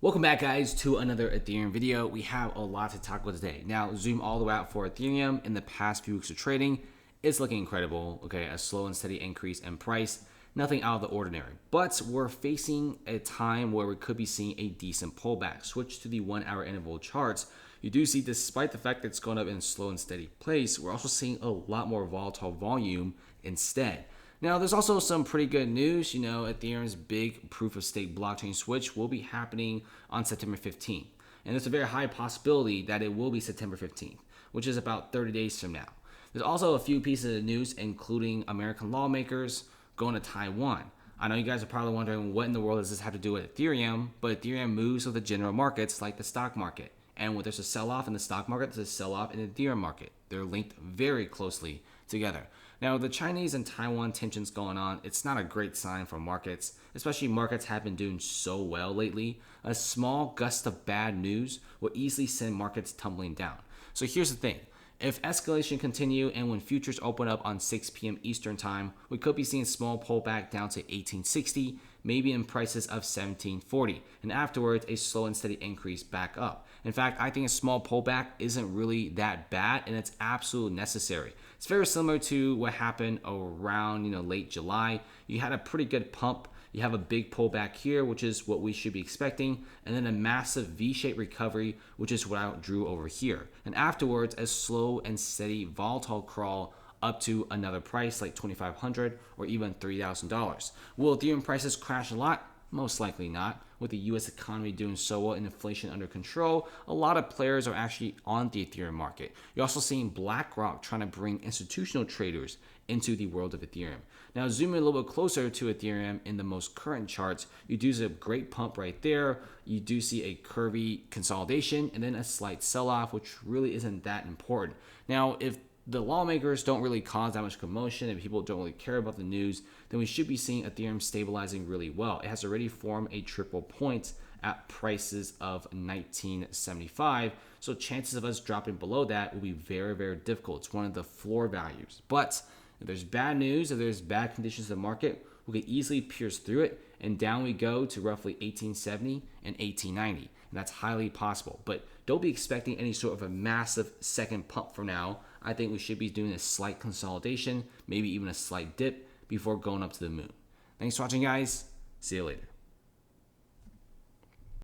Welcome back, guys, to another Ethereum video. We have a lot to talk about today. Now, zoom all the way out for Ethereum. In the past few weeks of trading, it's looking incredible. Okay, a slow and steady increase in price. Nothing out of the ordinary. But we're facing a time where we could be seeing a decent pullback. Switch to the 1 hour interval charts. You do see, despite the fact that it's going up in a slow and steady place, we're also seeing a lot more volatile volume instead. Now, there's also some pretty good news. Ethereum's big proof of stake blockchain switch will be happening on September 15th. And there's a very high possibility that it will be September 15th, which is about 30 days from now. There's also a few pieces of news, including American lawmakers going to Taiwan. I know you guys are probably wondering what in the world does this have to do with Ethereum, but Ethereum moves with the general markets like the stock market. And when there's a sell-off in the stock market, there's a sell-off in the Ethereum market. They're linked very closely together. Now, the Chinese and Taiwan tensions going on, it's not a great sign for markets, especially markets have been doing so well lately. A small gust of bad news will easily send markets tumbling down. So here's the thing. If escalation continue and when futures open up on 6 p.m. Eastern time, we could be seeing small pullback down to 1860, maybe in prices of 1740, and afterwards a slow and steady increase back up. In fact, I think a small pullback isn't really that bad, and it's absolutely necessary. It's very similar to what happened around late July. You had a pretty good pump. You have a big pullback here, which is what we should be expecting, and then a massive V-shaped recovery, which is what I drew over here. And afterwards, a slow and steady volatile crawl up to another price like $2,500 or even $3,000. Will Ethereum prices crash a lot? Most likely not. With the US economy doing so well and inflation under control, a lot of players are actually on the Ethereum market. You're also seeing BlackRock trying to bring institutional traders into the world of Ethereum. Now, zooming a little bit closer to Ethereum in the most current charts, you do see a great pump right there. You do see a curvy consolidation and then a slight sell-off, which really isn't that important. Now, if the lawmakers don't really cause that much commotion and people don't really care about the news, then we should be seeing Ethereum stabilizing really well. It has already formed a triple point at prices of 1975. So chances of us dropping below that will be very, very difficult. It's one of the floor values. But if there's bad news, if there's bad conditions in the market, we could easily pierce through it and down we go to roughly 1870 and 1890. And that's highly possible. But don't be expecting any sort of a massive second pump for now. I think we should be doing a slight consolidation, maybe even a slight dip before going up to the moon. Thanks for watching, guys. See you later.